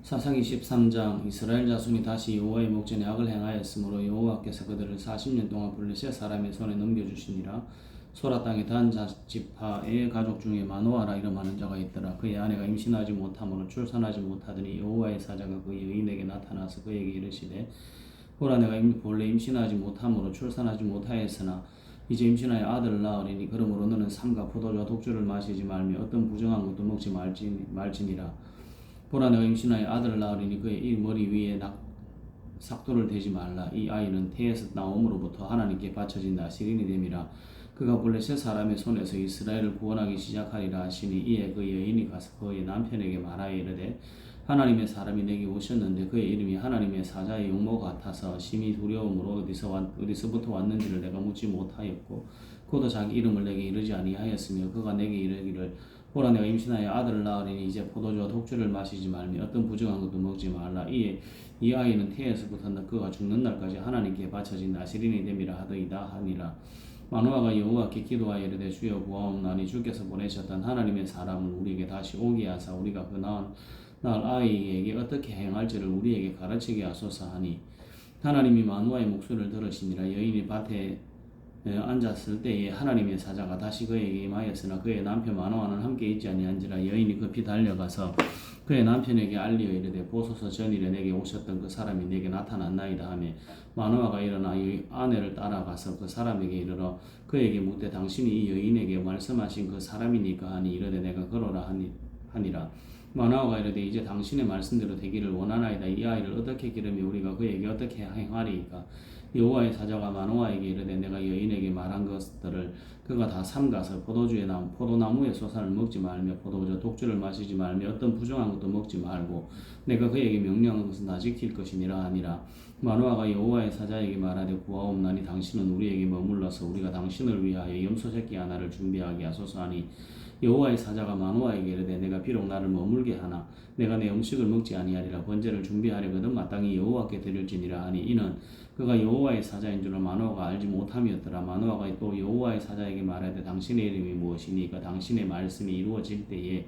사사기 13장 이스라엘 자손이 다시 여호와의 목전에 악을 행하였으므로 여호와께서 그들을 40년 동안 블레셋 사람의 손에 넘겨주시니라. 소라 땅의 단 지파의 가족 중에 마노아라 이름하는 자가 있더라. 그의 아내가 임신하지 못함으로 출산하지 못하더니 여호와의 사자가 그 여인에게 나타나서 그에게 이르시되 보라, 내가 본래 임신하지 못함으로 출산하지 못하였으나 이제 임신하여 아들을 낳으리니 그러므로 너는 삼가 포도주와 독주를 마시지 말며 어떤 부정한 것도 먹지 말지니라. 보라, 내가 임신하여 아들을 낳으리니 그의 이 머리 위에 삭도를 대지 말라. 이 아이는 태에서 나옴으로부터 하나님께 바쳐진다. 시린이 됨이라. 그가 블레셋 사람의 손에서 이스라엘을 구원하기 시작하리라 하시니 이에 그 여인이 가서 그의 남편에게 말하여 이르되 하나님의 사람이 내게 오셨는데 그의 이름이 하나님의 사자의 용모 같아서 심히 두려움으로 어디서부터 왔는지를 내가 묻지 못하였고 그도 자기 이름을 내게 이르지 아니하였으며 그가 내게 이르기를 보라, 내가 임신하여 아들을 낳으리니 이제 포도주와 독주를 마시지 말며 어떤 부정한 것도 먹지 말라. 이에 이 아이는 태에서부터 그가 죽는 날까지 하나님께 바쳐진 나시린이 됨이라 하더이다 하니라. 마노아가 여호와께 기도하여 이르되 주여 구하옵나니 주께서 보내셨던 하나님의 사람을 우리에게 다시 오게 하사 우리가 그 낳은 아이에게 어떻게 행할지를 우리에게 가르치게 하소서 하니 하나님이 마노아의 목소리를 들으시니라. 여인이 밭에 앉았을 때에 하나님의 사자가 다시 그에게 임하였으나 그의 남편 마노아는 함께 있지 아니한지라. 여인이 급히 달려가서 그의 남편에게 알리어 이르되 보소서, 전일에 내게 오셨던 그 사람이 내게 나타났나이다 하며 마노아가 일어나 아내를 따라가서 그 사람에게 이르러 그에게 묻되 당신이 이 여인에게 말씀하신 그 사람이니까 하니 이르되 내가 그러라 하니라. 마노아가 이르되 이제 당신의 말씀대로 되기를 원하나이다. 이 아이를 어떻게 기르며 우리가 그에게 어떻게 행하리이까. 여호와의 사자가 마노아에게 이르되 내가 여인에게 말한 것들을 그가 다 삼가서 포도나무의 소산을 먹지 말며 포도주 독주를 마시지 말며 어떤 부정한 것도 먹지 말고 내가 그에게 명령한 것은 다 지킬 것이니라 하니라. 마노아가 여호와의 사자에게 말하되 구하옵나니 당신은 우리에게 머물러서 우리가 당신을 위하여 염소 새끼 하나를 준비하게 하소서 하니 여호와의 사자가 마노아에게 이르되 내가 비록 나를 머물게 하나 내가 내 음식을 먹지 아니하리라. 번제를 준비하려거든 마땅히 여호와께 드릴지니라 하니 이는 그가 여호와의 사자인 줄을 마노아가 알지 못함이었더라. 마노아가 또 여호와의 사자에게 말하되 당신의 이름이 무엇이니까 당신의 말씀이 이루어질 때에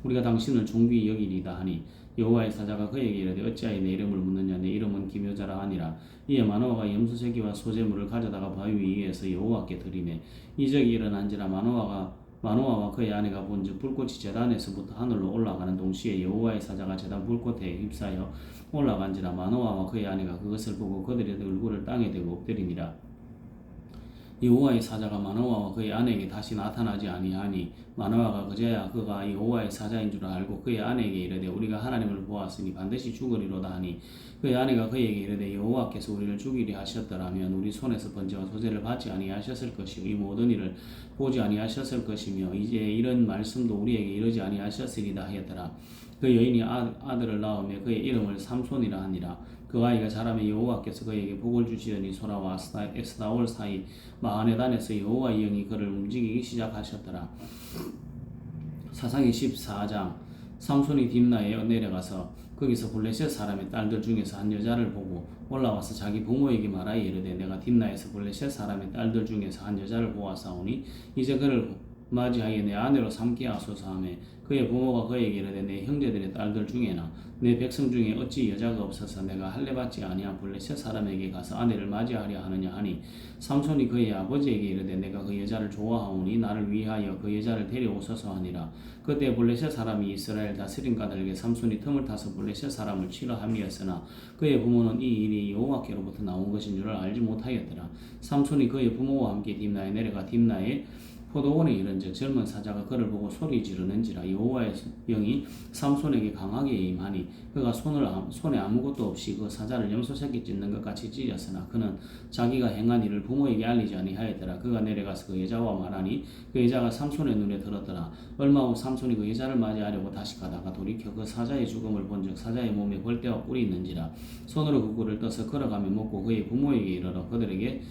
우리가 당신을 존귀히 여기리다 하니 여호와의 사자가 그에게 이르되 어찌하여 내 이름을 묻느냐. 내 이름은 기묘자라 하니라. 이에 마노아가 염소 새끼와 소재물을 가져다가 바위 위에서 여호와께 드리매 이적이 일어난지라. 마노아와 그의 아내가 본즉 불꽃이 제단에서부터 하늘로 올라가는 동시에 여호와의 사자가 제단 불꽃에 휩싸여 올라간지라. 마노아와 그의 아내가 그것을 보고 그들의 얼굴을 땅에 대고 엎드리니라. 여호와의 사자가 마노아와 그의 아내에게 다시 나타나지 아니하니 마노아가 그제야 그가 여호와의 사자인 줄 알고 그의 아내에게 이르되 우리가 하나님을 보았으니 반드시 죽으리로다 하니 그의 아내가 그에게 이르되 여호와께서 우리를 죽이려 하셨더라면 우리 손에서 번제와 소제를 받지 아니하셨을 것이고 이 모든 일을 보지 아니하셨을 것이며 이제 이런 말씀도 우리에게 이르지 아니하셨으리다 하였더라. 그 여인이 아들을 낳으며 그의 이름을 삼손이라 하니라. 그 아이가 자라며 여호와께서 그에게 복을 주시더니 소라와 에스다올 사이 마하네단에서 여호와의 영이 그를 움직이기 시작하셨더라. 사사기 14장. 삼손이 딥나에 내려가서 거기서 블레셋 사람의 딸들 중에서 한 여자를 보고 올라와서 자기 부모에게 말하여 이르되 내가 딥나에서 블레셋 사람의 딸들 중에서 한 여자를 보았사오니 이제 그를 맞이하여 내 아내로 삼게 하소서 하며 그의 부모가 그에게 이르되 내 형제들의 딸들 중에나 내 백성 중에 어찌 여자가 없어서 내가 할례받지 아니한 블레셋 사람에게 가서 아내를 맞이하려 하느냐 하니 삼손이 그의 아버지에게 이르되 내가 그 여자를 좋아하오니 나를 위하여 그 여자를 데려오소서 하니라. 그때 블레셋 사람이 이스라엘 다스린 가들에게 삼손이 틈을 타서 블레셋 사람을 치러 함이었으나 그의 부모는 이 일이 여호와께로부터 나온 것인 줄을 알지 못하였더라. 삼손이 그의 부모와 함께 딥나에 내려가 딥나에 포도원에 이른즉 젊은 사자가 그를 보고 소리 지르는지라. 여호와의 영이 삼손에게 강하게 임하니 그가 손에 아무것도 없이 그 사자를 염소 새끼 찢는 것 같이 찢었으나 그는 자기가 행한 일을 부모에게 알리지 아니하였더라. 그가 내려가서 그 여자와 말하니 그 여자가 삼손의 눈에 들었더라. 얼마 후 삼손이 그 여자를 맞이하려고 다시 가다가 돌이켜 그 사자의 죽음을 본즉 사자의 몸에 벌떼와 꿀이 있는지라. 손으로 그 꿀을 떠서 걸어가며 먹고 그의 부모에게 이르러 그들에게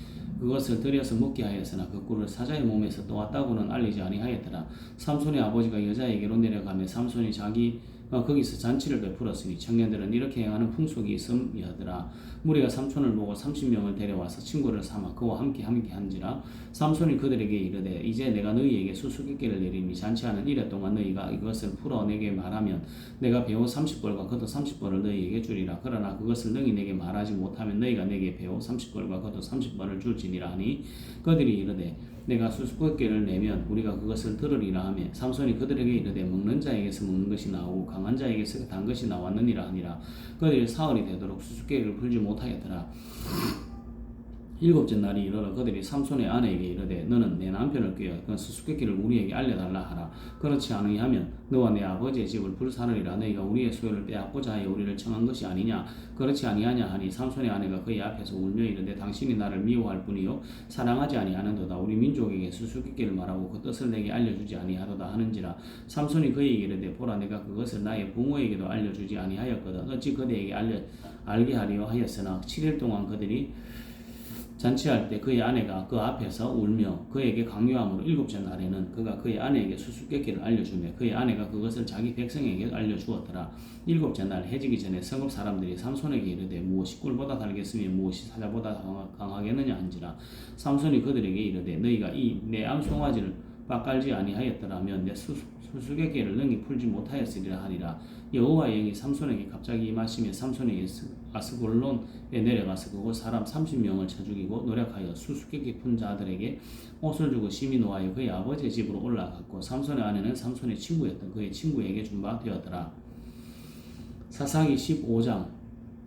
그것을 들여서 먹게 하였으나 그 꿀을 사자의 몸에서 또 왔다고는 알리지 아니하였더라. 삼손의 아버지가 여자에게로 내려가며 삼손이 자기 거기서 잔치를 베풀었으니 청년들은 이렇게 행하는 풍속이 있음이하더라. 무리가 삼손을 보고 30명을 데려와서 친구를 삼아 그와 함께 한지라. 삼손이 그들에게 이르되 이제 내가 너희에게 수수께끼를 내리니 잔치하는 이래 동안 너희가 이것을 풀어 내게 말하면 내가 배우 30벌과 겉옷 30벌을 너희에게 주리라. 그러나 그것을 너희 내게 말하지 못하면 너희가 내게 배우 30벌과 겉옷 30벌을 줄지니라 하니 그들이 이르되 내가 수수께끼를 내면 우리가 그것을 들으리라 하며 삼손이 그들에게 이르되 먹는 자에게서 먹는 것이 나오고 강한 자에게서 단 것이 나왔느니라 하니라. 그들이 사흘이 되도록 수수께끼를 풀지 못하였더라. 일곱째 날이 이르러 그들이 삼손의 아내에게 이르되 너는 내 남편을 꾀어 그 수수께끼를 우리에게 알려달라 하라. 그렇지 않으면 너와 내 아버지의 집을 불사르리라. 너희가 우리의 소유를 빼앗고자 하여 우리를 청한 것이 아니냐. 그렇지 아니하냐 하니 삼손의 아내가 그의 앞에서 울며 이르되 당신이 나를 미워할 뿐이요 사랑하지 아니하는도다. 우리 민족에게 수수께끼를 말하고 그 뜻을 내게 알려주지 아니하도다 하는지라. 삼손이 그에게 이르되 보라 내가 그것을 나의 부모에게도 알려주지 아니하였거든. 어찌 그대에게 알게 하려 하였으나 7일 동안 그들이 잔치할 때 그의 아내가 그 앞에서 울며 그에게 강요함으로 일곱째 날에는 그가 그의 아내에게 수수께끼를 알려주며 그의 아내가 그것을 자기 백성에게 알려주었더라. 일곱째 날 해지기 전에 성읍 사람들이 삼손에게 이르되 무엇이 꿀보다 달겠으며 무엇이 사자보다 강하겠느냐 한지라. 삼손이 그들에게 이르되 너희가 이 내 암송아지를 빡갈지 아니하였더라면 내 수수께끼를 능히 풀지 못하였으리라 하니라. 여호와의 영이 삼손에게 갑자기 임하시며 삼손이 아스골론에 내려가서 그곳 사람 30명을 쳐 죽이고 노력하여 수수께끼 푼 자들에게 옷을 주고 심히 노하여 그의 아버지의 집으로 올라갔고 삼손의 아내는 삼손의 친구였던 그의 친구에게 준 바 되었더라. 사사기 15장.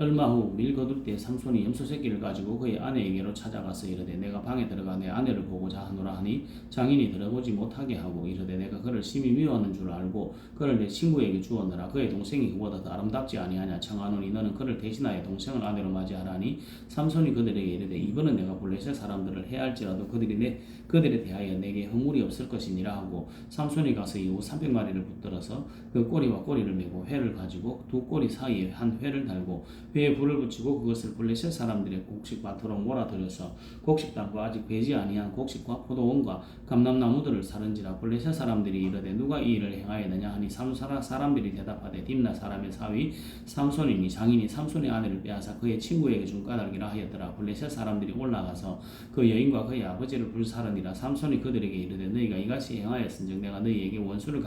얼마 후 밀 거둘 때 삼손이 염소 새끼를 가지고 그의 아내에게로 찾아가서 이르되 내가 방에 들어가 내 아내를 보고자 하노라 하니 장인이 들어보지 못하게 하고 이르되 내가 그를 심히 미워하는 줄 알고 그를 내 친구에게 주었노라. 그의 동생이 그보다 더 아름답지 아니하냐 청하노니 너는 그를 대신하여 동생을 아내로 맞이하라니. 삼손이 그들에게 이르되 이번은 내가 블레셋 사람들을 해할지라도 그들에 대하여 내게 허물이 없을 것이니라 하고 삼손이 가서 이후 300마리를 붙들어서 그 꼬리와 꼬리를 메고 회를 가지고 두 꼬리 사이에 한 회를 달고 회에 불을 붙이고 그것을 블레셋 사람들의 곡식밭으로 몰아들여서 곡식 땅과 아직 배지 아니한 곡식과 포도원과 감람나무들을 사른지라. 블레셋 사람들이 이르되 누가 이 일을 행하였느냐 하니 사람들이 대답하되 딥나 사람의 사위 삼손이니 장인이 삼손의 아내를 빼앗아 그의 친구에게 준 까닭이라 하였더라. 블레셋 사람들이 올라가서 그 여인과 그의 아버지를 불사르니라. 삼손이 그들에게 이르되 너희가 이같이 행하였은즉 내가 너희에게 원수를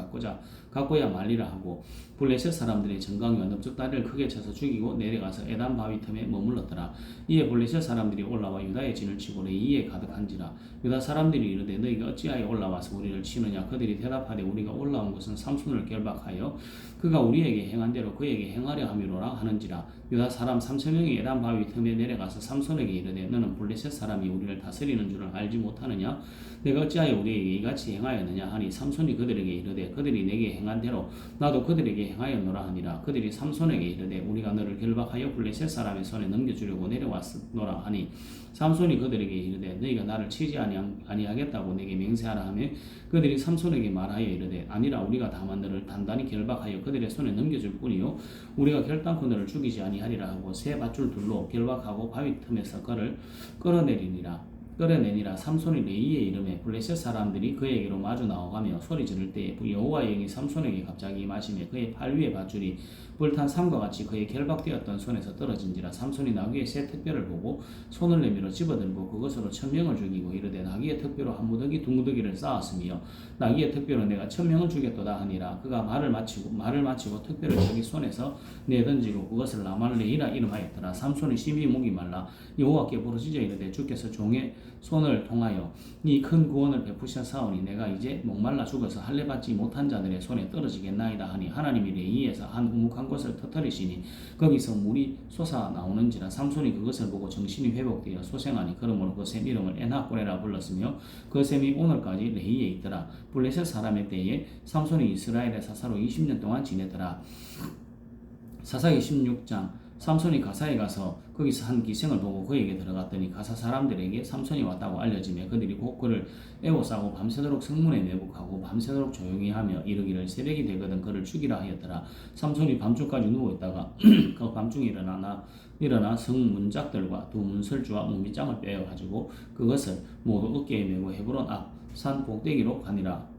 갖고야 말리라 하고 블레셋 사람들의 정강이와 넓적다리를 크게 쳐서 죽이고 내려가서 에단 바위 틈에 머물렀더라. 이에 블레셋 사람들이 올라와 유다의 진을 치고 레이에 가득한지라. 유다 사람들이 이르되 너희가 어찌하여 올라와서 우리를 치느냐. 그들이 대답하되 우리가 올라온 것은 삼손을 결박하여 그가 우리에게 행한 대로 그에게 행하려 함이로라 하는지라. 유다 사람 3,000명이 에단 바위 틈에 내려가서 삼손에게 이르되 너는 블레셋 사람이 우리를 다스리는 줄을 알지 못하느냐. 내가 어찌하여 우리에게 이같이 행하였느냐 하니 삼손이 그들에게 이르되 그들이 내게 행한 대로 나도 그들에게 행하였노라 하니라. 그들이 삼손에게 이르되 우리가 너를 결박하여 블레셋 사람의 손에 넘겨주려고 내려왔노라 하니 삼손이 그들에게 이르되 너희가 나를 치지 아니하겠다고 내게 맹세하라 하며 그들이 삼손에게 말하여 이르되 아니라 우리가 다만 너를 단단히 결박하여 그들의 손에 넘겨줄 뿐이요 우리가 결단코 너를 죽이지 아니하리라 하고 새 밧줄 둘로 결박하고 바위 틈에서 그를 끌어내니라. 삼손이 레이의 이름에 블레셋 사람들이 그에게로 마주 나와가며 소리 지를 때에 여호와의 영이 삼손에게 갑자기 임하시며 그의 팔 위에 밧줄이 불탄 삼과 같이 그의 결박되었던 손에서 떨어진지라. 삼손이 나귀의 새 턱뼈를 보고 손을 내밀어 집어들고 그것으로 1,000명을 죽이고 이르되 나귀의 턱뼈로 한 무더기 두 무더기를 쌓았으며 나귀의 턱뼈로 내가 1,000명을 죽였도다 하니라. 그가 말을 마치고 턱뼈를 자기 손에서 내던지고 그것을 라말레이라 이름하였더라. 삼손이 심히 목이 말라 여호와께 부르짖어 이르되 주께서 종의 손을 통하여 이 큰 구원을 베푸셨사오니 내가 이제 목말라 죽어서 할례 받지 못한 자들의 손에 떨어지겠나이다 하니 하나님이 레이에서 한 우묵한 곳을 터뜨리시니 거기서 물이 솟아 나오는지라. 삼손이 그것을 보고 정신이 회복되어 소생하니 그러므로 그 샘 이름을 에나꼬레라 불렀으며 그 샘이 오늘까지 레이에 있더라. 블레셋 사람의 때에 삼손이 이스라엘의 사사로 20년 동안 지내더라. 사사기 16장. 삼손이 가사에 가서 거기서 한 기생을 보고 그에게 들어갔더니 가사 사람들에게 삼손이 왔다고 알려지며 그들이 곧 그를 애워싸고 밤새도록 성문에 매복하고 밤새도록 조용히 하며 이르기를 새벽이 되거든 그를 죽이라 하였더라. 삼손이 밤중까지 누워있다가 그 밤중에 일어나 성문짝들과 두 문설주와 문빗장을 빼어가지고 그것을 모두 어깨에 메고 헤브론 앞 산 꼭대기로 가니라.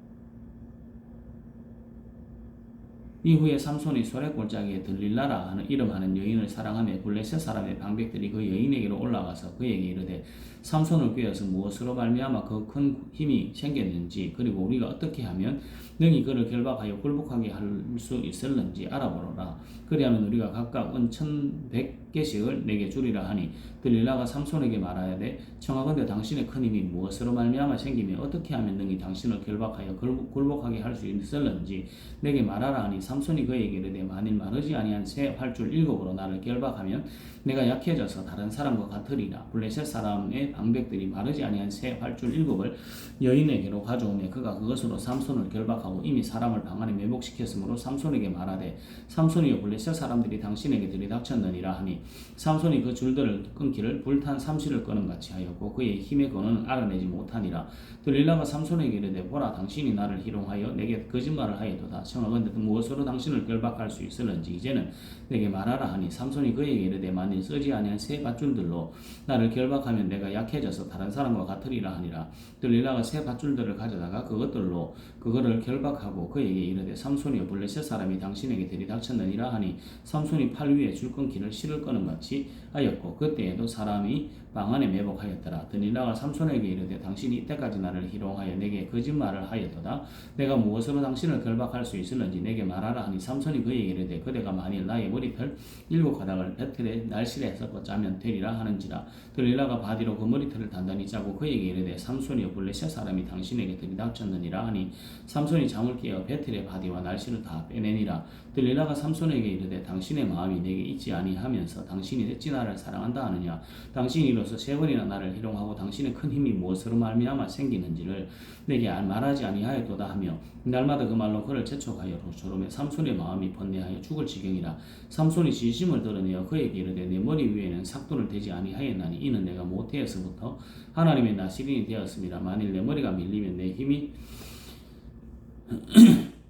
이후에 삼손이 소래골짜기에 들릴라라 하는 이름하는 여인을 사랑하며 블레셋 사람의 방백들이 그 여인에게로 올라가서 그에게 이르되 삼손을 꾀어서 무엇으로 말미암아 그 큰 힘이 생겼는지 그리고 우리가 어떻게 하면 능히 그를 결박하여 굴복하게 할 수 있을는지 알아보라. 그리하면 우리가 각각 은 1,100개씩을 내게 주리라 하니 들릴라가 삼손에게 말하여되 청하건대 당신의 큰 힘이 무엇으로 말미암아 생기며 어떻게 하면 능히 당신을 결박하여 굴복하게 할 수 있을는지 내게 말하라 하니 삼손이 그에게 이르되 만일 마르지 아니한 새 활줄 7으로 나를 결박하면 내가 약해져서 다른 사람과 같으리라. 블레셋 사람의 방백들이 마르지 아니한 새 활줄 7을 여인에게로 가져오며 그가 그것으로 삼손을 결박하고 이미 사람을 방 안에 매복시켰으므로 삼손에게 말하되 삼손이여 블레셋 사람들이 당신에게 들이닥쳤느니라 하니 삼손이 그 줄들을 끊기를 불탄 삼시를 끄는 같이 하였고 그의 힘의 근원은 알아내지 못하니라. 들릴라가 삼손에게 이르되 보라 당신이 나를 희롱하여 내게 거짓말을 하였도다. 청하건대 무엇으로 당신을 결박할 수 있을는지 이제는 내게 말하라 하니 삼손이 그에게 이르되 만일 쓰지 아니한 새 밧줄들로 나를 결박하면 내가 약해져서 다른 사람과 같으리라 하니라. 들릴라가 새 밧줄들을 가져다가 그것들로 그거를 결박하고 그에게 이르되 삼손이여 블레셋 사람이 당신에게 들이닥쳤느니라 하니 삼손이 팔 위에 줄 끊기를 실을 끄는 같이 하였고 그때에도 사람이 방 안에 매복하였더라. 들릴라가 삼손에게 이르되 당신이 이때까지 나를 희롱하여 내게 거짓말을 하였도다. 내가 무엇으로 당신을 결박할 수 있을는지 내게 말하라 하니 삼손이 그에게 이르되 그대가 만일 나의 머리털 7가닥을 배틀에 날실에 섞어 짜면 되리라 하는지라. 들릴라가 바디로 그 머리털을 단단히 짜고 그에게 이르되 삼손이여 블레셋 사람이 당신에게 들이닥쳤느니라 하니 삼손이 잠을 깨어 배틀의 바디와 날실을 다 빼내니라. 들릴라가 삼손에게 이르되 당신의 마음이 내게 있지 아니하면서 당신이 어찌 나를 사랑한다 하느냐. 당신이 이로써 3번이나 나를 희롱하고 당신의 큰 힘이 무엇으로 말미암아 생기는지를 내게 말하지 아니하였도다 하며 날마다 그 말로 그를 재촉하여 조름에 삼손의 마음이 번뇌하여 죽을 지경이라. 삼손이 진심을 드러내어 그에게 이르되 내 머리 위에는 삭도를 대지 아니하였나니 이는 내가 모태에서부터 하나님의 나시린이 되었습니다. 만일 내 머리가 밀리면 내 힘이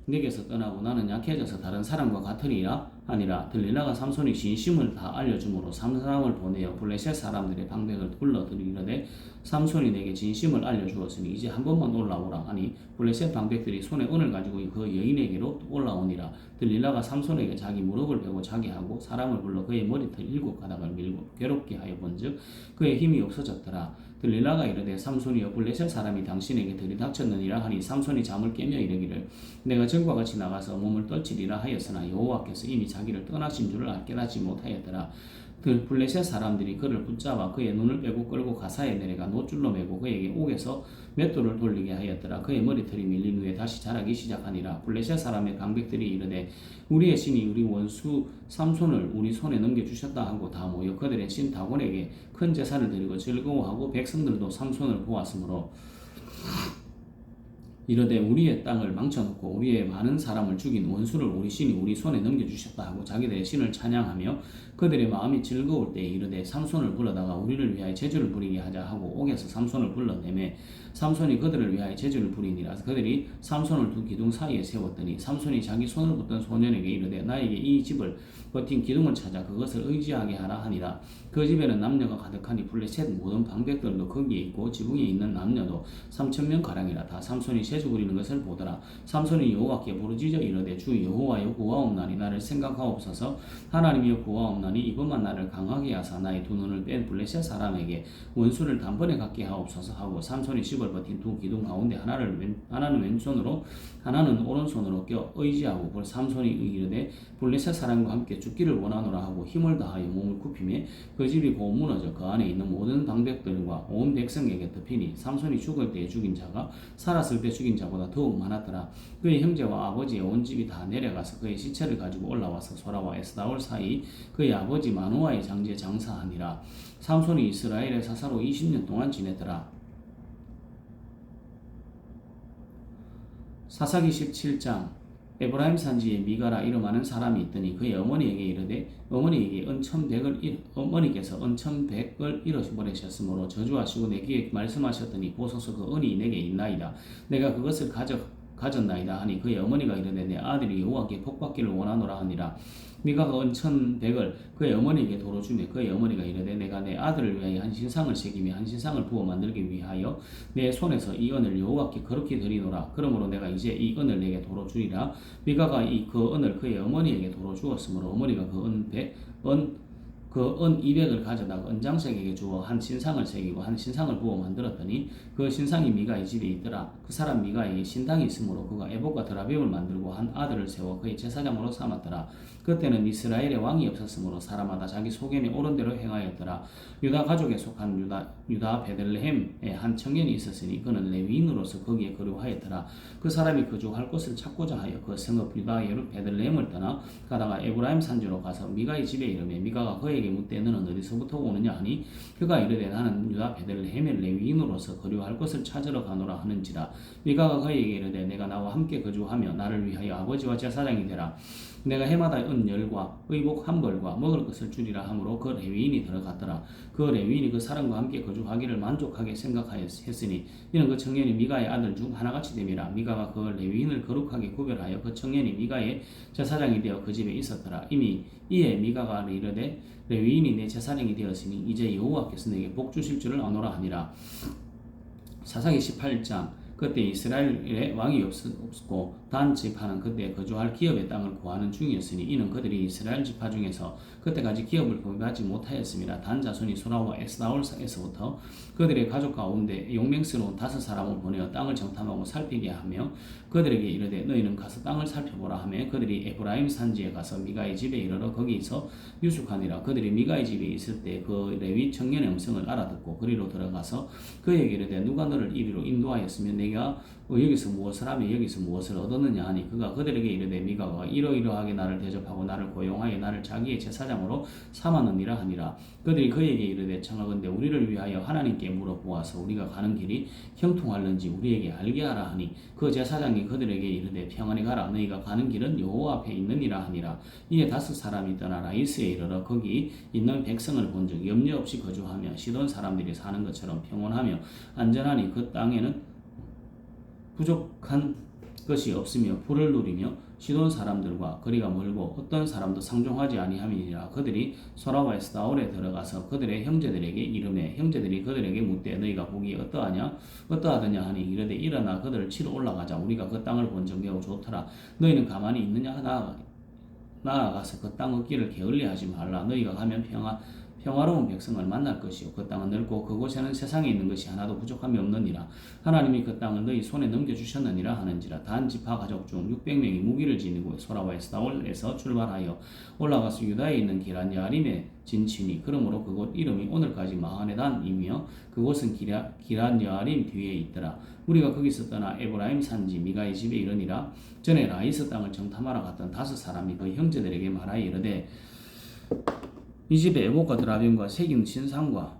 내게서 떠나고 나는 약해져서 다른 사람과 같으리라 아니라. 들릴라가 삼손이 진심을 다 알려줌으로 3사람을 보내어 블레셋 사람들의 방백을 불러들이려되 삼손이 내게 진심을 알려주었으니 이제 한 번만 올라오라 하니 블레셋 방백들이 손에 은을 가지고 그 여인에게로 올라오니라. 들릴라가 삼손에게 자기 무릎을 베고 자게 하고 사람을 불러 그의 머리털 7가닥을 밀고 괴롭게 하여 본즉 그의 힘이 없어졌더라. 들릴라가 이르되 삼손이여 블레셋 사람이 당신에게 들이닥쳤느니라 하니 삼손이 잠을 깨며 이르기를 내가 전과 같이 나가서 몸을 떨치리라 하였으나 여호와께서 이미 자기를 떠나신 줄을 깨닫지 못하였더라. 그 블레셋 사람들이 그를 붙잡아 그의 눈을 빼고 끌고 가사에 내려가 노줄로 매고 그에게 옥에서 맷돌을 돌리게 하였더라. 그의 머리털이 밀린 후에 다시 자라기 시작하니라. 블레셋 사람의 방백들이 이르되 우리의 신이 우리 원수 삼손을 우리 손에 넘겨주셨다 하고 다 모여 그들의 신 다곤에게 큰 제사를 드리고 즐거워하고 백성들도 삼손을 보았으므로 이르되 우리의 땅을 망쳐놓고 우리의 많은 사람을 죽인 원수를 우리 신이 우리 손에 넘겨주셨다 하고 자기들의 신을 찬양하며 그들의 마음이 즐거울 때에 이르되 삼손을 불러다가 우리를 위하여 제주를 부리게 하자 하고 옥에서 삼손을 불러내매 삼손이 그들을 위하여 제주를 부리니라. 그들이 삼손을 두 기둥 사이에 세웠더니 삼손이 자기 손을 붙던 소년에게 이르되 나에게 이 집을 버틴 기둥을 찾아 그것을 의지하게 하라 하니라. 그 집에는 남녀가 가득하니 블레셋 모든 방백들도 거기에 있고 지붕에 있는 남녀도 3,000명 가량이라. 다 삼손이 제주 부리는 것을 보더라. 삼손이 여호와께 부르짖어 이르되 주 여호와여 구하옵나니 나를 생각하옵소서. 하나님이여 구하옵나니 이번만 나를 강하게 하사 나의 두 눈을 뺀 블레셋 사람에게 원수를 단번에 갖게 하옵소서 하고 삼손이 집을 버틴 두 기둥 가운데 하나는 왼손으로 하나는 오른손으로 껴 의지하고 삼손이 이르되 블레셋 사람과 함께 죽기를 원하노라 하고 힘을 다하여 몸을 굽히매 그 집이 곧 무너져 그 안에 있는 모든 방백들과 온 백성에게 덮이니 삼손이 죽을 때에 죽인 자가 살았을 때 죽인 자보다 더욱 많았더라. 그의 형제와 아버지의 온 집이 다 내려가서 그의 시체를 가지고 올라와서 소라와 에스다올 사이 그의 아버지 마노아의 장지에 장사하니라. 삼손이 이스라엘의 사사로 20년 동안 지내더라. 사사기 17장. 에브라임 산지에 미가라 이름하는 사람이 있더니 그의 어머니에게 이르되 어머니에게 어머니께서 은 1,100을 잃어버리셨으므로 저주하시고 내게 말씀하셨더니 보소서 그 은이 내게 있나이다. 내가 그것을 가졌나이다 하니 그의 어머니가 이르되 내 아들이 여호와께 복받기를 원하노라 하니라. 미가가 은 1,100을 그의 어머니에게 도로 주며 그의 어머니가 이르되 내가 내 아들을 위하여 한 신상을 새기며 한 신상을 부어 만들기 위하여 내 손에서 이 은을 여호와께 거룩히 드리노라. 그러므로 내가 이제 이 은을 내게 도로 주리라. 미가가 그 은을 그의 어머니에게 도로 주었으므로 어머니가 그 은 200을 가져다가 은장색에게 주어 한 신상을 새기고 한 신상을 부어 만들었더니 그 신상이 미가의 집에 있더라. 그 사람 미가에게 신당이 있으므로 그가 에봇과 드라빔을 만들고 한 아들을 세워 그의 제사장으로 삼았더라. 그때는 이스라엘에 왕이 없었으므로 사람마다 자기 소견에 옳은 대로 행하였더라. 유다 가족에 속한 유다 베들레헴에 한 청년이 있었으니 그는 레위인으로서 거기에 거류하였더라. 그 사람이 거주할 곳을 찾고자 하여 그 성읍 유다 베들레헴을 떠나 가다가 에브라임 산지로 가서 미가의 집에 이르매 미가가 그에게 묻되 너는 어디서부터 오느냐 하니 그가 이르되 나는 유다 베들레헴의 레위인으로서 거류할 곳을 찾으러 가노라 하는지라. 미가가 그에게 이르되 내가 나와 함께 거주하며 나를 위하여 아버지와 제사장이 되라. 내가 해마다 은 열과 의복 한 벌과 먹을 것을 주리라 하므로 그 레위인이 들어갔더라. 그 레위인이 그 사람과 함께 거주하기를 만족하게 생각하였으니 이는 그 청년이 미가의 아들 중 하나같이 됨이라. 미가가 그 레위인을 거룩하게 구별하여 그 청년이 미가의 제사장이 되어 그 집에 있었더라. 이미 이에 미가가 이르되 레위인이 내 제사장이 되었으니 이제 여호와께서 내게 복 주실 줄을 아노라 하니라. 사사기 18장. 그때 이스라엘에 왕이 없었고 단 지파는 그때 거주할 기업의 땅을 구하는 중이었으니 이는 그들이 이스라엘 지파 중에서 그때까지 기업을 구하지 못하였습니다. 단 자손이 소라와 에스나올에서부터 그들의 가족 가운데 용맹스러운 5사람을 보내어 땅을 정탐하고 살피게 하며 그들에게 이르되 너희는 가서 땅을 살펴보라 하며 그들이 에브라임 산지에 가서 미가의 집에 이르러 거기서 유숙하니라. 그들이 미가의 집에 있을 때 그 레위 청년의 음성을 알아듣고 그리로 들어가서 그에게 이르되 누가 너를 이리로 인도하였으며 내가 여기서 무엇을 하며 여기서 무엇을 얻었느냐 하니 그가 그들에게 이르되 미가가 이러이러하게 나를 대접하고 나를 고용하여 나를 자기의 제사장으로 삼았느니라 하니라. 그들이 그에게 이르되 청하건대 우리를 위하여 하나님께 물어보아서 우리가 가는 길이 형통할는지 우리에게 알게 하라 하니 그 제사장이 그들에게 이르되 평안히 가라. 너희가 가는 길은 여호와 앞에 있느니라 하니라. 이에 5사람이 떠나 라이스에 이르러 거기 있는 백성을 본즉 염려 없이 거주하며 시돈 사람들이 사는 것처럼 평온하며 안전하니 그 땅에는 부족한 것이 없으며 불을 누리며 시돈 사람들과 거리가 멀고 어떤 사람도 상종하지 아니함이니라. 그들이 소라와 에스다올에 들어가서 그들의 형제들에게 이르매 형제들이 그들에게 묻되 너희가 보기에 어떠하더냐 하니 이르되 일어나 그들을 치러 올라가자. 우리가 그 땅을 본즉 매우 좋더라. 너희는 가만히 있느냐 나아가서 그 땅 얻기를 게을리하지 말라. 너희가 가면 평화로운 백성을 만날 것이요 그 땅은 넓고 그곳에는 세상에 있는 것이 하나도 부족함이 없느니라. 하나님이 그 땅을 너희 손에 넘겨주셨느니라 하는지라. 단 지파 가족 중 600명이 무기를 지니고 소라와 에스다올에서 출발하여 올라가서 유다에 있는 기란 여아림에 진치니 그러므로 그곳 이름이 오늘까지 마하네단이며 그곳은 기란 여아림 뒤에 있더라. 우리가 거기서 떠나 에브라임 산지 미가의 집에 이르니라. 전에 라이스 땅을 정탐하러 갔던 5사람이 그 형제들에게 말하여 이르되 이 집에 에봇과 드라빔과 새긴 신상과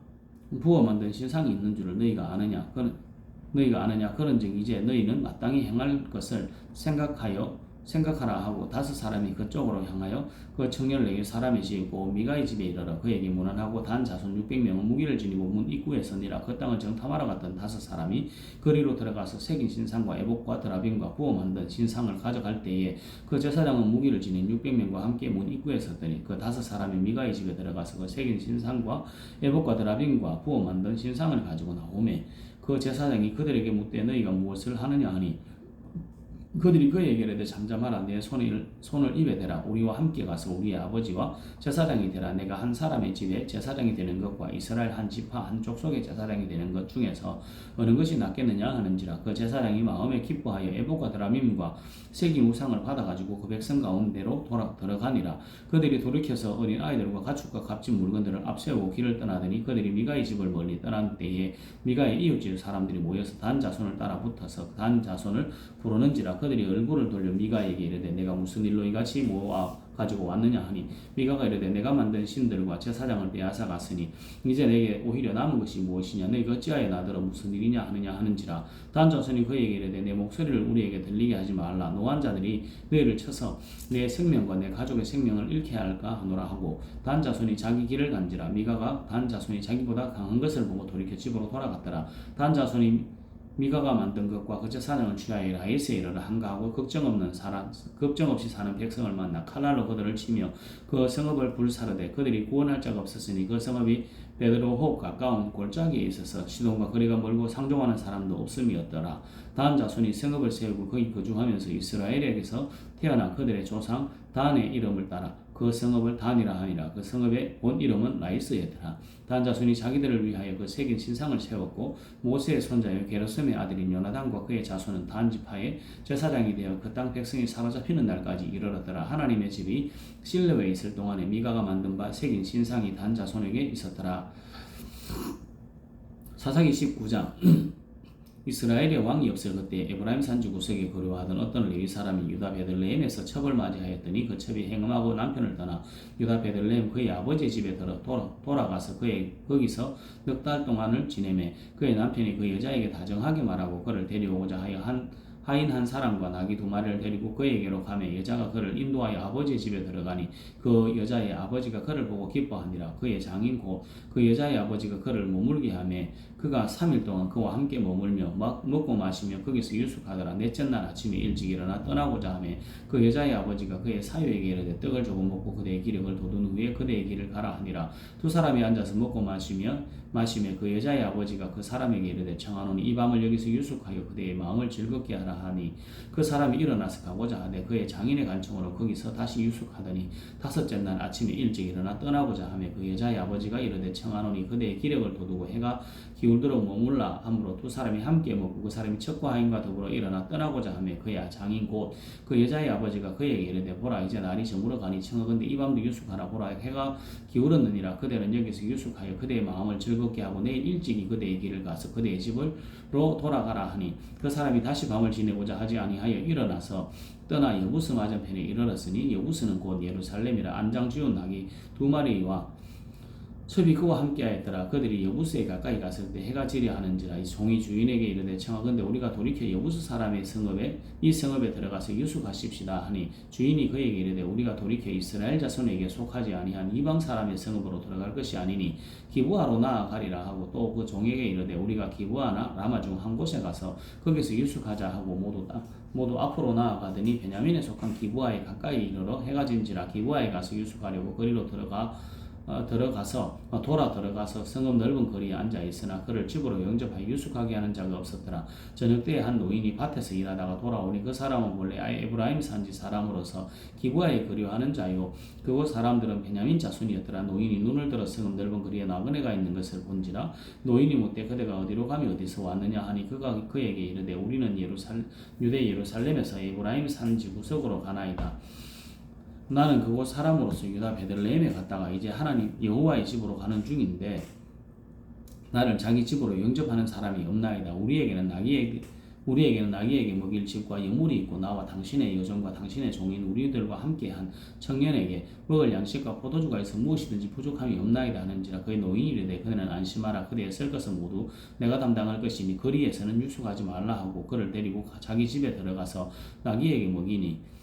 부어 만든 신상이 있는 줄을 너희가 아느냐? 그런즉 이제 너희는 마땅히 행할 것을 생각하라 하고 5사람이 그쪽으로 향하여 그 청년에게 사람이 지고 미가의 집에 이르러 그에게 문안하고 단 자손 600명은 무기를 지니고 문 입구에 서니라. 그 땅을 정탐하러 갔던 5사람이 거리로 들어가서 새긴 신상과 에봇과 드라빔과 부어 만든 신상을 가져갈 때에 그 제사장은 무기를 지닌 600명과 함께 문 입구에 섰더니 그 5사람이 미가의 집에 들어가서 그 새긴 신상과 에봇과 드라빔과 부어 만든 신상을 가지고 나오매 그 제사장이 그들에게 묻되 너희가 무엇을 하느냐 하니 그들이 그에게 이르되 잠잠하라. 내 손을 입에 대라. 우리와 함께 가서 우리의 아버지와 제사장이 되라. 내가 한 사람의 집에 제사장이 되는 것과 이스라엘 한 지파 한 족속의 제사장이 되는 것 중에서 어느 것이 낫겠느냐 하는지라. 그 제사장이 마음에 기뻐하여 에봇과 드라밈과 새긴 우상을 받아가지고 그 백성 가운데로 들어가니라. 그들이 돌이켜서 어린 아이들과 가축과 값진 물건들을 앞세우고 길을 떠나더니 그들이 미가의 집을 멀리 떠난 때에 미가의 이웃집 사람들이 모여서 단 자손을 따라 붙어서 단 자손을 부르는지라. 그들이 얼굴을 돌려 미가에게 이르되 내가 무슨 일로 이같이 모아 가지고 왔느냐 하니 미가가 이르되 내가 만든 신들과 제사장을 빼앗아 갔으니 이제 내게 오히려 남은 것이 무엇이냐 너희가 어찌하여 나더러 무슨 일이냐 하느냐 하는지라. 단 자손이 그에게 이르되 내 목소리를 우리에게 들리게 하지 말라. 노한 자들이 너희를 쳐서 내 생명과 내 가족의 생명을 잃게 할까 하노라 하고 단 자손이 자기 길을 간지라. 미가가 단 자손이 자기보다 강한 것을 보고 돌이켜 집으로 돌아갔더라. 단 자손이 미가가 만든 것과 그저 사냥을 취하여 라이스에 이르러 한가하고 걱정 없이 사는 백성을 만나 칼날로 그들을 치며 그 성읍을 불사르되 그들이 구원할 자가 없었으니 그 성읍이 베드로호 가까운 골짜기에 있어서 시돈과 거리가 멀고 상종하는 사람도 없음이었더라. 단 자손이 성읍을 세우고 거기 거주하면서 이스라엘에게서 태어난 그들의 조상 단의 이름을 따라 그 성읍을 단이라 하니라. 그 성읍의 본 이름은 라이스였더라. 단 자손이 자기들을 위하여 그 새긴 신상을 세웠고 모세의 손자여 게르솜의 아들인 요나단과 그의 자손은 단 지파의 제사장이 되어 그 땅 백성이 사로잡히는 날까지 이르렀더라. 하나님의 집이 실로에 있을 동안에 미가가 만든 바 새긴 신상이 단 자손에게 있었더라. 사사기 19장 이스라엘의 왕이 없을 그때 에브라임 산지 구석에 거류하던 어떤 레위 사람이 유다 베들레헴에서 첩을 맞이하였더니 그 첩이 행음하고 남편을 떠나 유다 베들레헴 그의 아버지 집에 돌아가서 거기서 넉 달 동안을 지내매 그의 남편이 그 여자에게 다정하게 말하고 그를 데려오고자 하여 하인 한 사람과 나귀 2마리를 데리고 그에게로 가매 여자가 그를 인도하여 아버지의 집에 들어가니 그 여자의 아버지가 그를 보고 기뻐하니라. 그의 장인 곧 그 여자의 아버지가 그를 머물게 하매 그가 3일 동안 그와 함께 머물며 먹고 마시며 거기서 유숙하더라. 넷째 날 아침에 일찍 일어나 떠나고자 하매 그 여자의 아버지가 그의 사유에게 이르되 떡을 조금 먹고 그대의 기력을 돋운 후에 그대의 길을 가라 하니라. 두 사람이 앉아서 먹고 마시매 그 여자의 아버지가 그 사람에게 이르되 청하노니 이 밤을 여기서 유숙하여 그대의 마음을 즐겁게 하라 하니 그 사람이 일어나서 가고자 하되 그의 장인의 간청으로 거기서 다시 유숙하더니 5째 날 아침에 일찍 일어나 떠나고자 하며 그 여자의 아버지가 이르되 청하노니 그대의 기력을 돋우고 해가 기울도록 머물라 하므로 두 사람이 함께 먹고 그 사람이 첩과 하인과 더불어 일어나 떠나고자 하며 그의 장인 곧 그 여자의 아버지가 그에게 이르되 보라 이제 날이 저물어 가니 청하건대 이 밤도 유숙하라. 보라 해가 기울었느니라. 그대는 여기서 유숙하여 그대의 마음을 즐겁게 하고 내일 일찍이 그대의 길을 가서 그대의 집으로 돌아가라 하니 그 사람이 다시 밤을 지내고자 하지 아니하여 일어나서 떠나 여부스 맞은편에 이르렀으니 여부스는 곧 예루살렘이라. 안장 지운 나귀 2마리와 첩이 그와 함께하였더라. 그들이 여부스에 가까이 갔을 때 해가 지려 하는지라. 이 종이 주인에게 이르되 청하건대 우리가 돌이켜 여부스 사람의 이 성읍에 들어가서 유숙하십시다 하니 주인이 그에게 이르되 우리가 돌이켜 이스라엘 자손에게 속하지 아니한 이방 사람의 성읍으로 들어갈 것이 아니니 기브아로 나아가리라 하고 또 그 종에게 이르되 우리가 기브아나 라마 중 한 곳에 가서 거기서 유숙하자 하고 모두 앞으로 나아가더니 베냐민에 속한 기브아에 가까이 이르러 해가 진지라. 기브아에 가서 유숙하려고 거리로 들어가서 성읍 넓은 거리에 앉아 있으나 그를 집으로 영접하여 유숙하게 하는 자가 없었더라. 저녁 때에 한 노인이 밭에서 일하다가 돌아오니 그 사람은 원래 에브라임 산지 사람으로서 기브아에 거류하는 자요 그곳 사람들은 베냐민 자손이었더라. 노인이 눈을 들어 성읍 넓은 거리에 나그네가 있는 것을 본지라. 노인이 묻되 그대가 어디로 가며 어디서 왔느냐 하니 그가 그에게 이르되 우리는 유대 예루살렘에서 에브라임 산지 구석으로 가나이다. 나는 그곳 사람으로서 유다 베들레헴에 갔다가 이제 하나님 여호와의 집으로 가는 중인데 나를 자기 집으로 영접하는 사람이 없나이다. 우리에게는 나귀에게 먹일 집과 여물이 있고 나와 당신의 여종과 당신의 종인 우리들과 함께한 청년에게 먹을 양식과 포도주가 있어 무엇이든지 부족함이 없나이다 하는지라. 그의 노인이 이르되 그는 안심하라. 그대의 쓸 것은 모두 내가 담당할 것이니 거리에서는 유숙하지 말라 하고 그를 데리고 자기 집에 들어가서 나귀에게 먹이니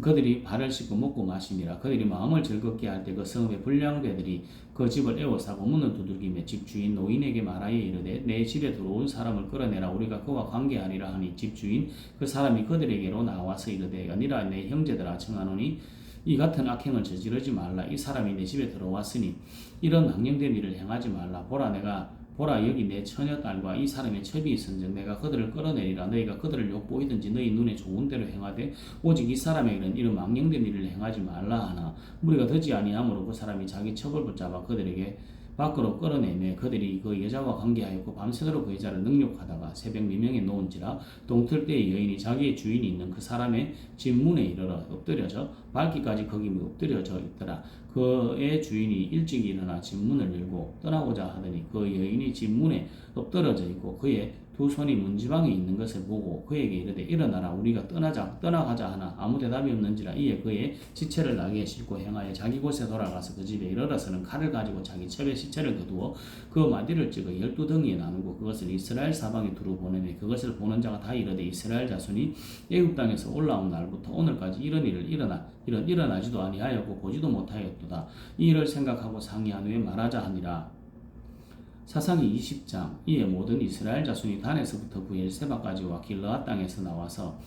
그들이 발을 씻고 먹고 마시니라. 그들이 마음을 즐겁게 할 때 그 성읍의 불량배들이 그 집을 에워싸고 문을 두들기며 집 주인 노인에게 말하여 이르되 내 집에 들어온 사람을 끌어내라. 우리가 그와 관계하리라 하니 집 주인 그 사람이 그들에게로 나와서 이르되 연이라 내 형제들아 청하노니 이 같은 악행을 저지르지 말라. 이 사람이 내 집에 들어왔으니 이런 망령된 일을 행하지 말라. 보라 여기 내 처녀 딸과 이 사람의 첩이 있은즉 내가 그들을 끌어내리라. 너희가 그들을 욕보이든지 너희 눈에 좋은 대로 행하되 오직 이 사람에게는 이런 망령된 일을 행하지 말라 하나 무리가 듣지 아니하므로 그 사람이 자기 첩을 붙잡아 그들에게 밖으로 끌어내매 그들이 그 여자와 관계하였고 밤새도록 그 여자를 능욕하다가 새벽 미명에 놓은지라. 동틀 때의 여인이 자기의 주인이 있는 그 사람의 집 문에 이르러 엎드려져 밝기까지 거기 엎드려져 있더라. 그의 주인이 일찍 일어나 집 문을 열고 떠나고자 하더니 그 여인이 집 문에 엎드려져 있고 그의 두 손이 문지방에 있는 것을 보고 그에게 이르되 일어나라 우리가 떠나가자 하나 아무 대답이 없는지라. 이에 그의 시체를 나귀에 싣고 행하여 자기 곳에 돌아가서 그 집에 이르러서는 칼을 가지고 자기 첩의 시체를 거두어 그 마디를 찍어 12덩이에 나누고 그것을 이스라엘 사방에 두루 보내매 그것을 보는 자가 다 이르되 이스라엘 자손이 애굽 땅에서 올라온 날부터 오늘까지 이런 일을 일어나지도 아니하였고 보지도 못하였도다. 이 일을 생각하고 상의한 후에 말하자 하니라. 사사기 20장. 이에 모든 이스라엘 자손이 단에서부터 브엘세바까지와 길르앗 땅에서 나와서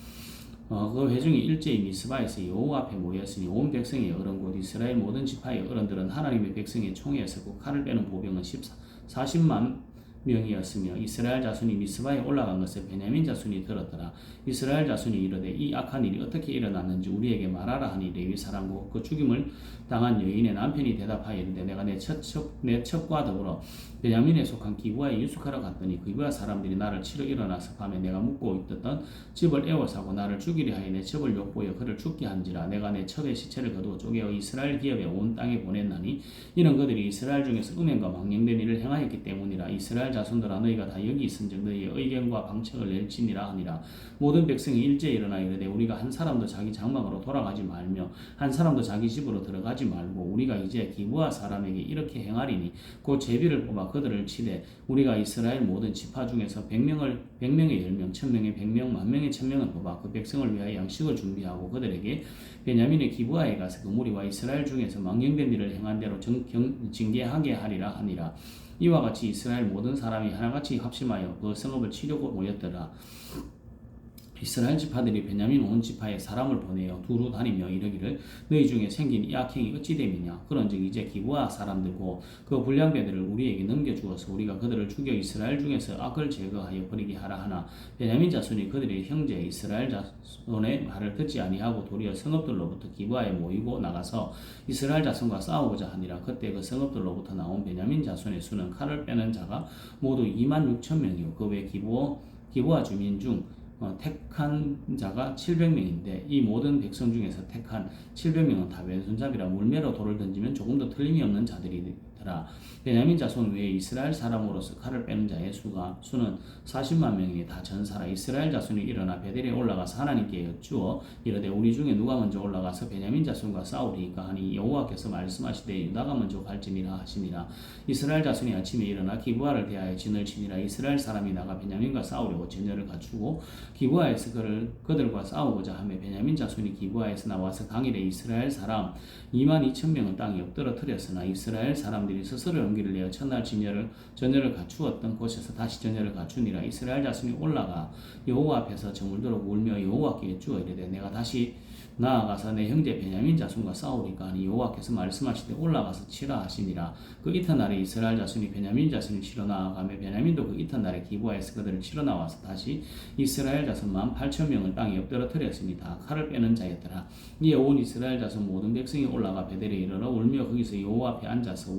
그 회중이 일제히 미스바에서 여호와 앞에 모였으니 온 백성의 어른 곧 이스라엘 모든 지파의 어른들은 하나님의 백성의 총회에 서고 칼을 빼는 보병은 40만 명이었으며 이스라엘 자손이 미스바에 올라간 것을 베냐민 자손이 들었더라. 이스라엘 자손이 이르되 이 악한 일이 어떻게 일어났는지 우리에게 말하라 하니 레위 사람과 그 죽임을 당한 여인의 남편이 대답하여 이르되 내가 내 첩과 더불어 베냐민에 속한 기브아에 유숙하러 갔더니 기브아 사람들이 나를 치러 일어나서 밤에 내가 묵고 있던 집을 에워싸고 나를 죽이려 하여 내 첩을 욕보여 그를 죽게 한지라. 내가 내 첩의 시체를 거두어 쪼개어 이스라엘 기업에 온 땅에 보냈나니 이는 그들이 이스라엘 중에서 음행과 망령된 일을 행하였기 때문이라. 이스라엘 자손들아 너희가 다 여기 있은즉 너희의 의견과 방책을 낼지니라 하니라. 모든 백성이 일제에 일어나 이르되 우리가 한 사람도 자기 장막으로 돌아가지 말며 한 사람도 자기 집으로 들어가지 말고 우리가 이제 기브아 사람에게 이렇게 행하리니 곧 제비를 뽑아 그들을 치되 우리가 이스라엘 모든 지파 중에서 100명의 10명 1000명의 100명 10,000명의 1000명을 뽑아 그 백성을 위하여 양식을 준비하고 그들에게 베냐민의 기브아에 가서 그 무리와 이스라엘 중에서 망령된 일을 행한 대로 징계하게 하리라 하니라. 이와 같이 이스라엘 모든 사람이 하나같이 합심하여 그 성읍을 치려고 모였더라. 이스라엘 지파들이 베냐민 온 지파에 사람을 보내어 두루 다니며 이르기를 너희 중에 생긴 이 악행이 어찌 됨이냐. 그런즉 이제 기브아 사람들고 그 불량배들을 우리에게 넘겨주어서 우리가 그들을 죽여 이스라엘 중에서 악을 제거하여 버리게 하라 하나 베냐민 자손이 그들의 형제 이스라엘 자손의 말을 듣지 아니하고 도리어 성읍들로부터 기브아에 모이고 나가서 이스라엘 자손과 싸우고자 하니라. 그때 그 성읍들로부터 나온 베냐민 자손의 수는 칼을 빼는 자가 모두 26,000명이요 그 외 기브아 주민 중 택한 자가 700명인데 이 모든 백성 중에서 택한 700명은 다 왼손잡이라 물매로 돌을 던지면 조금 더 틀림이 없는 자들이더라. 베냐민 자손 외에 이스라엘 사람으로서 칼을 빼는 자의 수는 40만 명이 다 전사라. 이스라엘 자손이 일어나 베델에 올라가서 하나님께 여쭈어 이르되 우리 중에 누가 먼저 올라가서 베냐민 자손과 싸우리이까 하니 여호와께서 말씀하시되 유다가 먼저 갈지니라 하시니라. 이스라엘 자손이 아침에 일어나 기브아를 대하여 진을 치니라. 이스라엘 사람이 나가 베냐민과 싸우려고 전열을 갖추고 기브아에서 그들과 싸우고자 하며 베냐민 자손이 기브아에서 나와서 당일에 이스라엘 사람 22,000명을 땅에 엎드러뜨렸으나 이스라엘 사람들이 스스로 용기를 내어 첫날 전열을 갖추었던 곳에서 다시 전열을 갖추니라. 이스라엘 자손이 올라가 여호와 앞에서 저물도록 울며 여호와께 여쭈어 이르되 내가 다시 나아가서 내 형제 베냐민 자손과 싸우리까 하니 여호와께서 말씀하시되 올라가서 치라 하시니라. 그 이튿날에 이스라엘 자손이 베냐민 자손을 치러 나아가며 베냐민도 그 이튿날에 기브아에서 그들을 치러 나와서 다시 이스라엘 자손 18,000명을 땅에 엎드러뜨렸으니 다 칼을 빼는 자였더라. 이에 온 이스라엘 자손 모든 백성이 올라가 베델에 이르러 울며 거기서 여호와 앞에 앉아서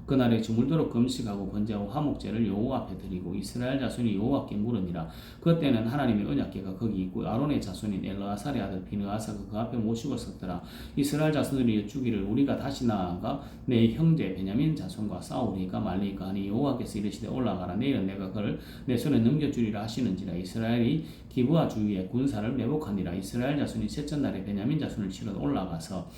그날에 저물도록 금식하고 번제하고 화목제를 여호와 앞에 드리고 이스라엘 자손이 여호와께 물으니라. 그때는 하나님의 언약궤가 거기 있고 아론의 자손인 엘르아살의 아들 비느하사가 그 앞에 모시고 섰더라. 이스라엘 자손들이 여쭈기를 우리가 다시 나아가 내 형제 베냐민 자손과 싸우리까 말리까 하니 여호와께서 이르시되 올라가라. 내일은 내가 그를 내 손에 넘겨주리라 하시는지라. 이스라엘이 기브아 주위에 군사를 매복하니라. 이스라엘 자손이 셋째 날에 베냐민 자손을 치러 올라가서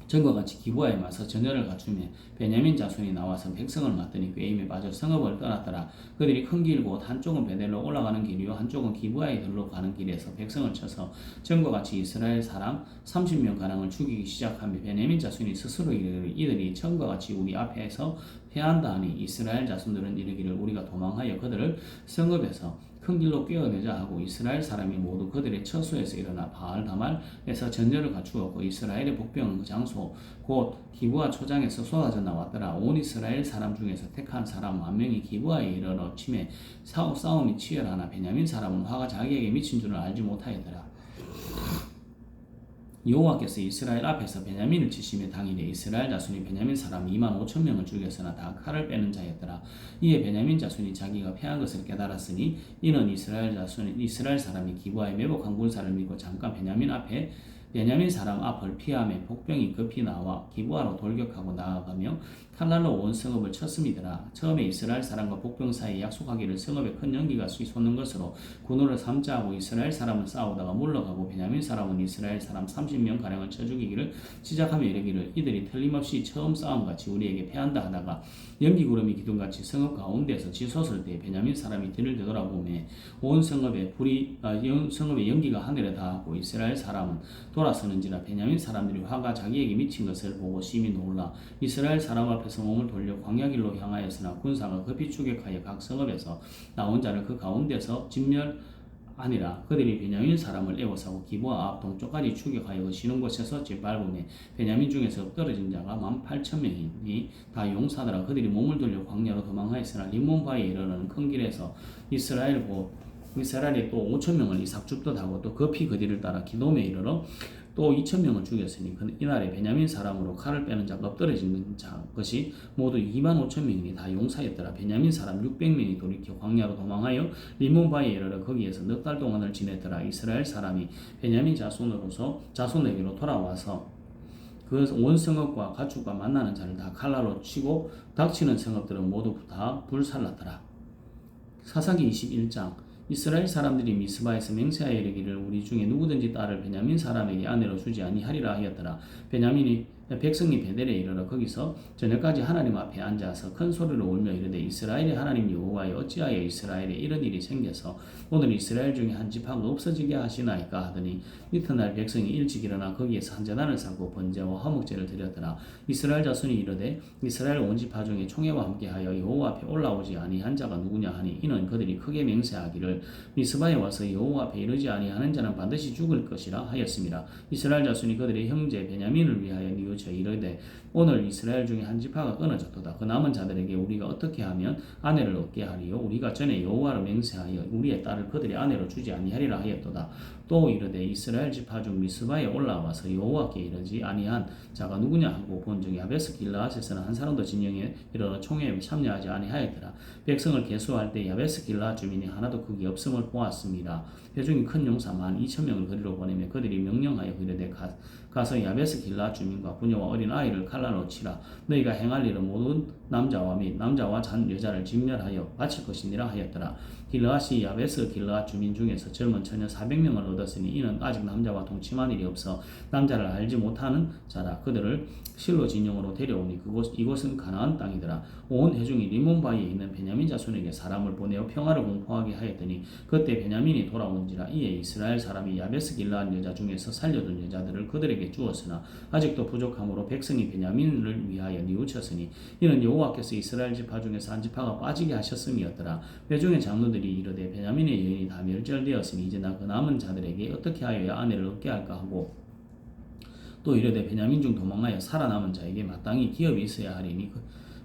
전과 같이 기브아에 와서 전열을 갖추며 베냐민 자손이 나와서 백성을 맞더니 꾀임에 빠져 성읍을 떠났더라. 그들이 큰 길 곧 한쪽은 베델로 올라가는 길이요 한쪽은 기브아에 들로 가는 길에서 백성을 쳐서 전과 같이 이스라엘 사람 30명 가량을 죽이기 시작하며 베냐민 자손이 스스로 이르기를 이들이 전과 같이 우리 앞에서 패한다 하니 이스라엘 자손들은 이르기를 우리가 도망하여 그들을 성읍에서 큰 길로 꿰어내자 하고 이스라엘 사람이 모두 그들의 처소에서 일어나 바알다말에서 전열을 갖추었고 이스라엘의 복병은 그 장소 곧 기브아 초장에서 쏟아져 나왔더라. 온 이스라엘 사람 중에서 택한 사람 10,000명이 기브아에 이르러 침에 싸움이 치열하나 베냐민 사람은 화가 자기에게 미친 줄을 알지 못하였더라. 여호와께서 이스라엘 앞에서 베냐민을 치시며 당일에 이스라엘 자손이 베냐민 사람 25,000명을 죽였으나 다 칼을 빼는 자였더라. 이에 베냐민 자손이 자기가 패한 것을 깨달았으니 이는 이스라엘 사람이 기브아에 매복한 군사를 믿고 잠깐 베냐민 사람 앞을 피하며 복병이 급히 나와 기브아로 돌격하고 나아가며 칼날로 온 성읍을 쳤음이더라. 처음에 이스라엘 사람과 복병 사이에 약속하기를 성읍에 큰 연기가 솟는 것으로 군호를 삼자 하고 이스라엘 사람은 싸우다가 물러가고 베냐민 사람은 이스라엘 사람 30명 가량을 쳐 죽이기를 시작하며 이르기를 이들이 틀림없이 처음 싸움같이 우리에게 패한다 하다가 연기 구름이 기둥같이 성읍 가운데서 치솟을 때 베냐민 사람이 뒤를 되돌아보매 온 성읍에 연기가 하늘에 닿았고 이스라엘 사람은 돌아서는지라. 베냐민 사람들이 화가 자기에게 미친 것을 보고 심히 놀라 이스라엘 사람 앞에서 몸을 돌려 광야길로 향하였으나 군사가 급히 추격하여 각 성읍에서 나온 자를 그 가운데서 진멸하니라. 그들이 베냐민 사람을 애워싸고 기브아 앞 동쪽까지 추격하여 그 쉬는 곳에서 짓밟음에 베냐민 중에서 떨어진 자가 18,000명이니 다 용사더라. 그들이 몸을 돌려 광야로 도망하였으나 림몬바에 이르는 큰 길에서 이스라엘이 또 5,000명을 이삭 줍듯하고 또 급히 그들을 따라 기돔에 이르러 또 2,000명을 죽였으니 이날에 베냐민 사람으로 칼을 빼는 자가 엎드러진 자 것이 모두 25,000명이니 다 용사였더라. 베냐민 사람 600명이 돌이켜 광야로 도망하여 림몬바에 이르러 거기에서 넉 달 동안을 지냈더라. 이스라엘 사람이 베냐민 자손에게로 돌아와서 그 온 성읍과 가축과 만나는 자를 다 칼날로 치고 닥치는 성읍들은 모두 다 불살랐더라. 사사기 21장. 이스라엘 사람들이 미스바에서 맹세하여 이르기를 우리 중에 누구든지 딸을 베냐민 사람에게 아내로 주지 아니하리라 하였더라. 백성이 베델에 이르러 거기서 저녁까지 하나님 앞에 앉아서 큰 소리로 울며 이르되 이스라엘의 하나님 여호와여 어찌하여 이스라엘에 이런 일이 생겨서 오늘 이스라엘 중에 한 지파가 없어지게 하시나이까 하더니 이튿날 백성이 일찍 일어나 거기에서 한 제단을 쌓고 번제와 화목제를 드렸더라. 이스라엘 자손이 이르되 이스라엘 온 지파 중에 총회와 함께하여 여호와 앞에 올라오지 아니한 자가 누구냐 하니 이는 그들이 크게 맹세하기를 미스바에 와서 여호와 앞에 이르지 아니하는 자는 반드시 죽을 것이라 하였습니다. 이스라엘 자손이 그들의 형제 베냐민을 위하여 뉘우쳐 이르되 오늘 이스라엘 중에 한 지파가 끊어졌도다. 그 남은 자들에게 우리가 어떻게 하면 아내를 얻게 하리요? 우리가 전에 여호와를 맹세하여 우리의 딸을 그들의 아내로 주지 아니하리라 하였도다. 또 이르되 이스라엘 지파 중 미스바에 올라와서 여호와께 이르지 아니한 자가 누구냐 하고 본즉 야베스 길라앗에서는 한 사람도 진영에 이르러 총회에 참여하지 아니하였더라. 백성을 계수할 때 야베스 길라앗 주민이 하나도 거기 없음을 보았습니다. 회중이 큰 용사 12,000명을 그리로 보내며 그들이 명령하여 이르되 가서 야베스 길라앗 주민과 부녀와 어린 아이를 칼날로 치라. 너희가 행할 일은 모든 남자와 및 남자와 잔 여자를 진멸하여 바칠 것이니라 하였더라. 길라앗이 야베스 길라앗 주민 중에서 젊은 처녀 400명을 얻었으니 이는 아직 남자와 동침한 일이 없어 남자를 알지 못하는 자라. 그들을 실로 진영으로 데려오니 이곳은 가나안 땅이더라. 온 회중이 리몬바에 있는 베냐민 자손에게 사람을 보내어 평화를 공포하게 하였더니 그때 베냐민이 돌아온지라. 이에 이스라엘 사람이 야베스 길라앗 여자 중에서 살려둔 여자들을 그들에게 주었으나 아직도 부족함으로 백성이 베냐민을 위하여 뉘우쳤으니 이는 여호와께서 이스라엘 지파 중에서 한 지파가 빠지게 하셨음이었더라. 회중의 장로들이 이르되 베냐민의 여인이 다 멸절되었으니 이제 나 그 남은 자들에게 어떻게 하여야 아내를 얻게 할까 하고 또 이르되 베냐민 중 도망하여 살아남은 자에게 마땅히 기업이 있어야 하리니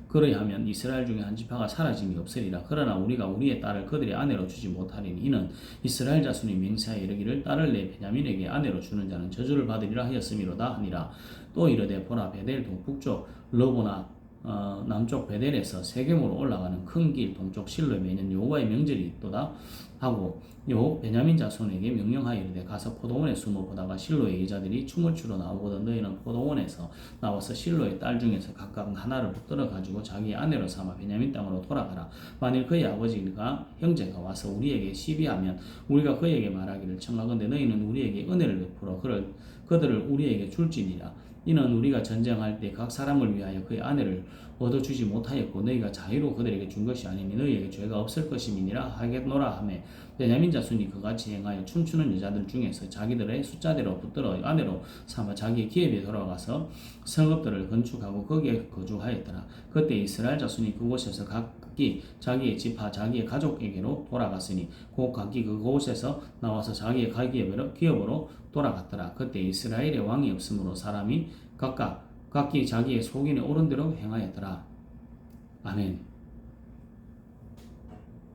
그러하면 이스라엘 중에 한 지파가 사라짐이 없으리라. 그러나 우리가 우리의 딸을 그들의 아내로 주지 못하리니 이는 이스라엘 자손이 맹세하여 이르기를 딸을 내 베냐민에게 아내로 주는 자는 저주를 받으리라 하였음이로다 하니라. 또 이르되 보라 베델 동북쪽 러보나 남쪽 베델에서 세겜으로 올라가는 큰 길 동쪽 실로에 매년 여호와의 명절이 있도다 하고 베냐민 자손에게 명령하여 이르되 가서 포도원에 숨어 보다가 실로의 여자들이 춤을 추러 나오거든 너희는 포도원에서 나와서 실로의 딸 중에서 각각 하나를 붙들어 가지고 자기의 아내로 삼아 베냐민 땅으로 돌아가라. 만일 그의 아버지가 형제가 와서 우리에게 시비하면 우리가 그에게 말하기를 청하건대 너희는 우리에게 은혜를 베풀어 그들을 우리에게 줄지니라. 이는 우리가 전쟁할 때 각 사람을 위하여 그의 아내를 얻어주지 못하였고 너희가 자유로 그들에게 준 것이 아니니 너희에게 죄가 없을 것임이니라 하겠노라 하며 베냐민 자손이 그같이 행하여 춤추는 여자들 중에서 자기들의 숫자대로 붙들어 아내로 삼아 자기의 기업에 돌아가서 성읍들을 건축하고 거기에 거주하였더라. 그때 이스라엘 자손이 그곳에서 각기 자기의 집하 자기의 가족에게로 돌아갔으니 곧 각기 그곳에서 나와서 자기의 기업으로 돌아갔더라. 그때 이스라엘의 왕이 없으므로 사람이 각기 자기의 속인에 오른 대로 행하였더라. 아멘.